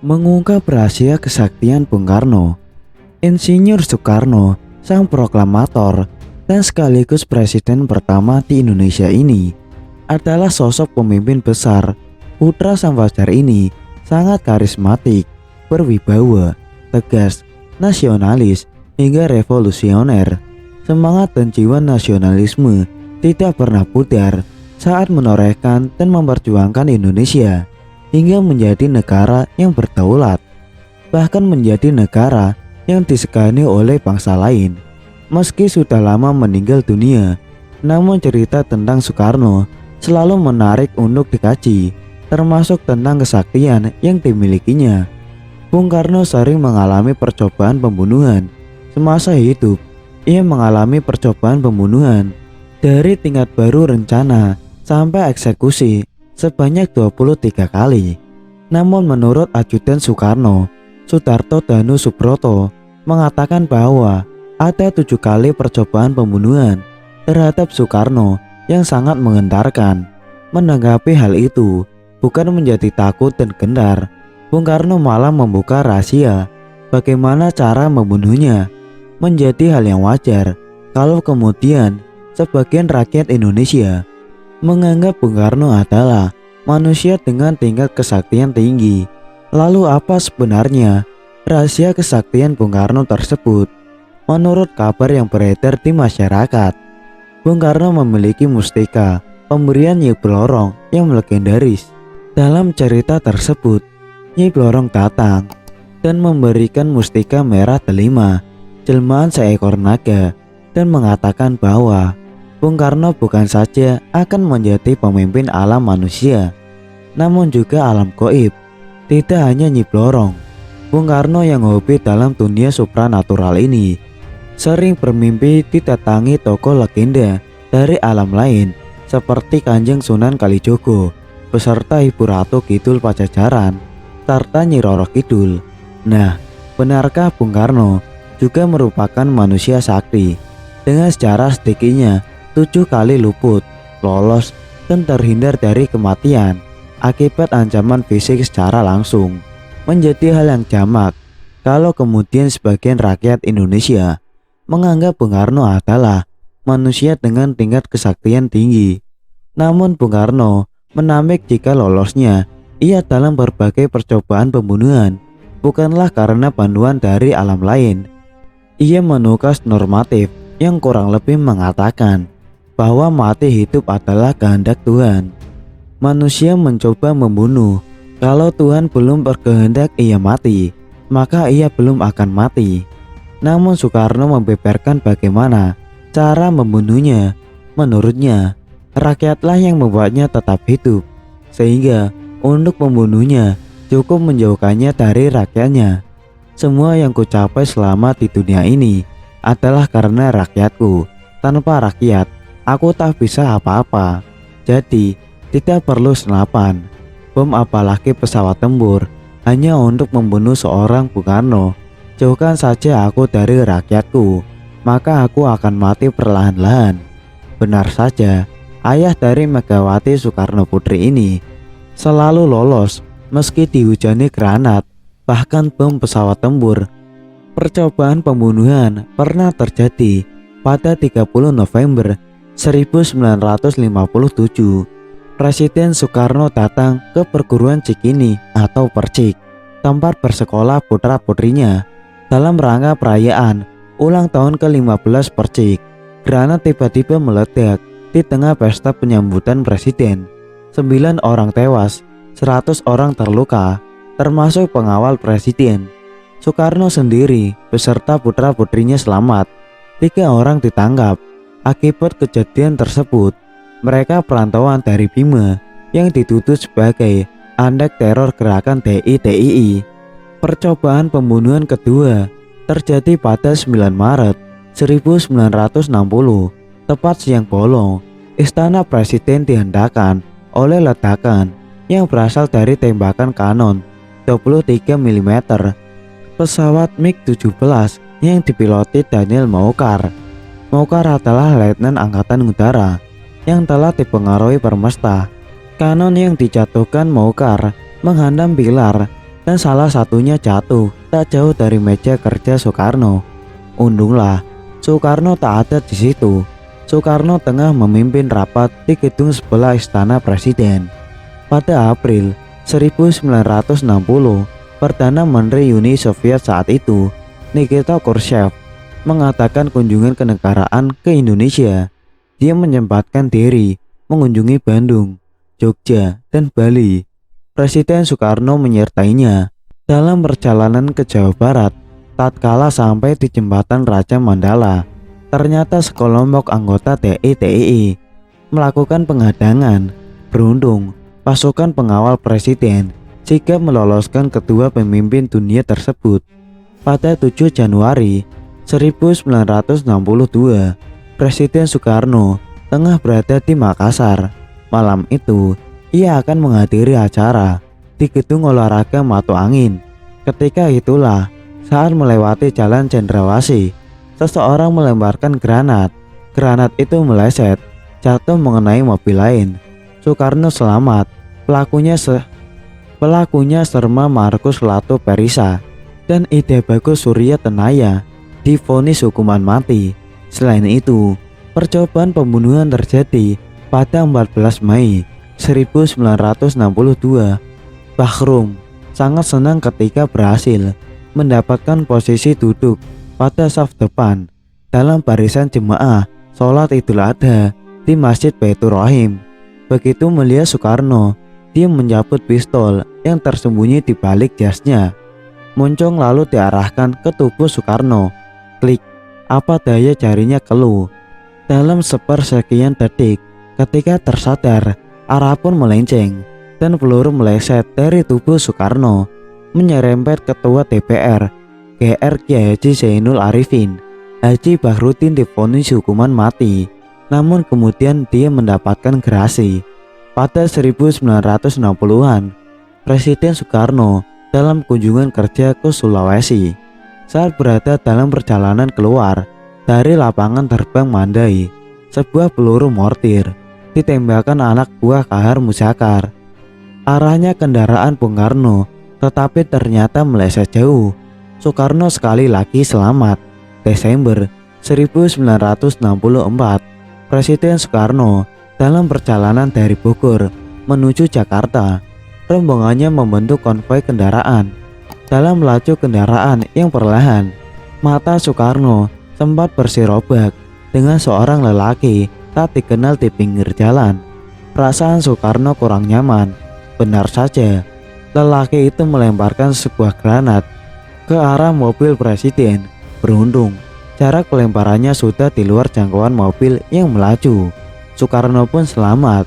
mengungkap rahasia kesaktian Bung Karno. Insinyur Soekarno, sang proklamator dan sekaligus presiden pertama di Indonesia ini, adalah sosok pemimpin besar. Putra sang fajar ini sangat karismatik, berwibawa, tegas, nasionalis, hingga revolusioner. Semangat dan jiwa nasionalisme tidak pernah pudar saat menorehkan dan memperjuangkan Indonesia hingga menjadi negara yang berdaulat, bahkan menjadi negara yang disegani oleh bangsa lain. Meski sudah lama meninggal dunia, namun cerita tentang Soekarno selalu menarik untuk dikaji, termasuk tentang kesaktian yang dimilikinya. Bung Karno sering mengalami percobaan pembunuhan. Semasa hidup, ia mengalami percobaan pembunuhan dari tingkat baru rencana sampai eksekusi sebanyak 23 kali. Namun menurut ajudan Soekarno, Sudarto Danu Subroto, mengatakan bahwa ada 7 kali percobaan pembunuhan terhadap Soekarno yang sangat menggentarkan. Menanggapi hal itu, bukan menjadi takut dan gendar, Bung Karno malah membuka rahasia bagaimana cara membunuhnya. Menjadi hal yang wajar kalau kemudian sebagian rakyat Indonesia menganggap Bung Karno adalah manusia dengan tingkat kesaktian tinggi. Lalu apa sebenarnya rahasia kesaktian Bung Karno tersebut? Menurut kabar yang beredar di masyarakat, Bung Karno memiliki mustika pemberian Nyi Blorong yang legendaris. Dalam cerita tersebut, Nyi Blorong datang dan memberikan mustika merah delima, jelmaan seekor naga, dan mengatakan bahwa Bung Karno bukan saja akan menjadi pemimpin alam manusia, namun juga alam gaib. Tidak hanya Nyi Blorong, Bung Karno yang hobi dalam dunia supranatural ini sering bermimpi didatangi tokoh legenda dari alam lain seperti Kanjeng Sunan Kalijogo beserta Ibu Ratu Kidul Pajajaran serta Nyi Roro Kidul. Nah, benarkah Bung Karno juga merupakan manusia sakti dengan sejarah sedikitnya 7 kali luput, lolos, dan terhindar dari kematian akibat ancaman fisik secara langsung? Menjadi hal yang jamak kalau kemudian sebagian rakyat Indonesia menganggap Bung Karno adalah manusia dengan tingkat kesaktian tinggi. Namun Bung Karno menampik jika lolosnya ia dalam berbagai percobaan pembunuhan bukanlah karena bantuan dari alam lain. Ia menukas normatif yang kurang lebih mengatakan bahwa mati hidup adalah kehendak Tuhan. Manusia mencoba membunuh. Kalau Tuhan belum berkehendak ia mati, maka ia belum akan mati. Namun Soekarno membeberkan bagaimana cara membunuhnya. Menurutnya, rakyatlah yang membuatnya tetap hidup, sehingga untuk membunuhnya cukup menjauhkannya dari rakyatnya. Semua yang kucapai selama di dunia ini adalah karena rakyatku. Tanpa rakyat, aku tak bisa apa-apa. Jadi, tidak perlu senapan, bom apalagi pesawat tempur hanya untuk membunuh seorang Bung Karno. Jauhkan saja aku dari rakyatku, maka aku akan mati perlahan-lahan. Benar saja, ayah dari Megawati Soekarno Putri ini selalu lolos meski dihujani granat, bahkan bom pesawat tempur. Percobaan pembunuhan pernah terjadi pada 30 November 1957. Presiden Soekarno datang ke perguruan Cikini atau Percik, tempat bersekolah putra-putrinya. Dalam rangka perayaan ulang tahun ke-15 Percik, granat tiba-tiba meledak di tengah pesta penyambutan presiden. 9 orang tewas, 100 orang terluka, termasuk pengawal presiden. Soekarno sendiri beserta putra-putrinya selamat. 3 orang ditangkap akibat kejadian tersebut. Mereka perantauan dari Bima yang dituduh sebagai antek teror gerakan DI. Percobaan pembunuhan kedua terjadi pada 9 Maret 1960. Tepat siang bolong, istana presiden dihendakan oleh ledakan yang berasal dari tembakan kanon 23 mm pesawat MiG-17 yang dipiloti Daniel Maucar. Maucar adalah letnan angkatan udara yang telah dipengaruhi Permesta. Kanon yang dijatuhkan Maucar menghantam pilar dan salah satunya jatuh tak jauh dari meja kerja Soekarno. Untunglah Soekarno tak ada di situ. Soekarno tengah memimpin rapat di gedung sebelah Istana Presiden. Pada April 1960, Perdana Menteri Uni Soviet saat itu, Nikita Khrushchev, mengatakan kunjungan kenegaraan ke Indonesia. Dia menyempatkan diri mengunjungi Bandung, Jogja, dan Bali. Presiden Soekarno menyertainya dalam perjalanan ke Jawa Barat. Tatkala sampai di jembatan Raja Mandala, ternyata sekelompok anggota TNI melakukan penghadangan. Beruntung, pasukan pengawal presiden sigap meloloskan kedua pemimpin dunia tersebut. Pada 7 Januari 1962, Presiden Soekarno tengah berada di Makassar. Malam itu, ia akan menghadiri acara di gedung olahraga Matu Angin. Ketika itulah, saat melewati Jalan Cendrawasih, seseorang melemparkan granat. Granat itu meleset, jatuh mengenai mobil lain. Soekarno selamat. Pelakunya Serma Markus Lato Perisa dan Ide Bagus Surya Tenaya divonis hukuman mati. Selain itu, percobaan pembunuhan terjadi pada 14 Mei 1962. Bahrum sangat senang ketika berhasil mendapatkan posisi duduk pada saf depan dalam barisan jemaah sholat Idul Adha di Masjid Baitur Rahim. Begitu melihat Soekarno, dia mencabut pistol yang tersembunyi di balik jasnya. Moncong lalu diarahkan ke tubuh Soekarno. Klik, apa daya jarinya keluh. Dalam sepersekian detik, ketika tersadar, arah pun melenceng dan peluru meleset dari tubuh Soekarno, menyerempet Ketua DPR GR Kiai Haji Zainul Arifin. Haji Bahrudin divonis hukuman mati, namun kemudian dia mendapatkan gerasi. Pada 1960-an, Presiden Soekarno dalam kunjungan kerja ke Sulawesi. Saat berada dalam perjalanan keluar dari lapangan terbang Mandai, sebuah peluru mortir ditembakkan anak buah Kahar Muzakar. Arahnya kendaraan Bung Karno, tetapi ternyata meleset jauh. Soekarno sekali lagi selamat. Desember 1964, Presiden Soekarno dalam perjalanan dari Bogor menuju Jakarta. Rombongannya membentuk konvoi kendaraan. Dalam laju kendaraan yang perlahan, mata Soekarno sempat bersirobak dengan seorang lelaki tak dikenal di pinggir jalan. Perasaan Soekarno kurang nyaman. Benar saja, lelaki itu melemparkan sebuah granat ke arah mobil presiden. Beruntung, jarak pelemparannya sudah di luar jangkauan mobil yang melaju. Soekarno pun selamat.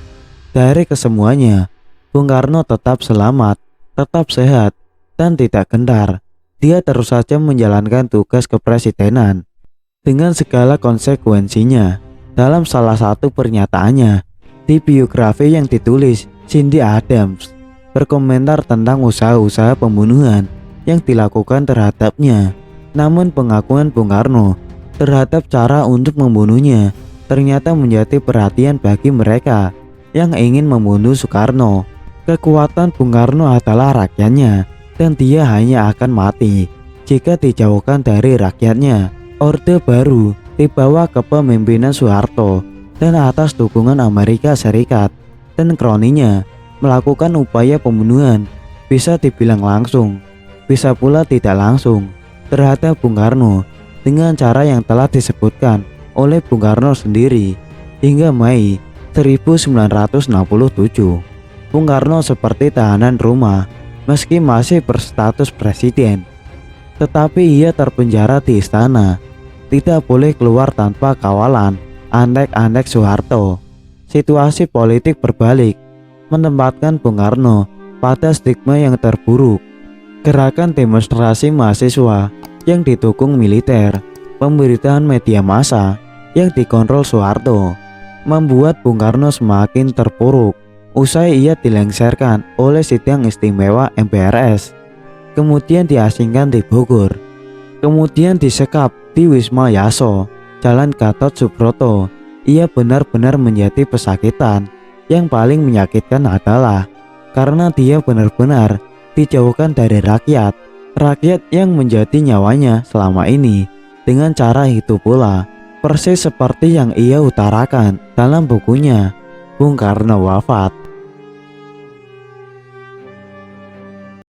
Dari kesemuanya, Bung Karno tetap selamat, tetap sehat, dan tidak gentar. Dia terus saja menjalankan tugas kepresidenan dengan segala konsekuensinya. Dalam salah satu pernyataannya di biografi yang ditulis Cindy Adams, berkomentar tentang usaha-usaha pembunuhan yang dilakukan terhadapnya. Namun pengakuan Bung Karno terhadap cara untuk membunuhnya ternyata menjadi perhatian bagi mereka yang ingin membunuh Soekarno. Kekuatan Bung Karno adalah rakyatnya, dan dia hanya akan mati jika dijauhkan dari rakyatnya. Orde Baru dibawa kepemimpinan Soeharto dan atas dukungan Amerika Serikat dan kroninya melakukan upaya pembunuhan, bisa dibilang langsung, bisa pula tidak langsung, terhadap Bung Karno dengan cara yang telah disebutkan oleh Bung Karno sendiri. Hingga Mei 1967, Bung Karno seperti tahanan rumah meski masih berstatus presiden. Tetapi ia terpenjara di istana, tidak boleh keluar tanpa kawalan antek-antek Soeharto. Situasi politik berbalik, menempatkan Bung Karno pada stigma yang terburuk. Gerakan demonstrasi mahasiswa yang didukung militer, pemberitaan media massa yang dikontrol Soeharto, membuat Bung Karno semakin terpuruk. Usai ia dilengsarkan oleh sidang istimewa MPRS, kemudian diasingkan di Bogor, kemudian disekap di Wisma Yaso, Jalan Gatot Subroto. Ia benar-benar menjadi pesakitan. Yang paling menyakitkan adalah karena dia benar-benar dijauhkan dari rakyat yang menjadi nyawanya selama ini. Dengan cara itu pula, persis seperti yang ia utarakan dalam bukunya, Bung Karno Wafat.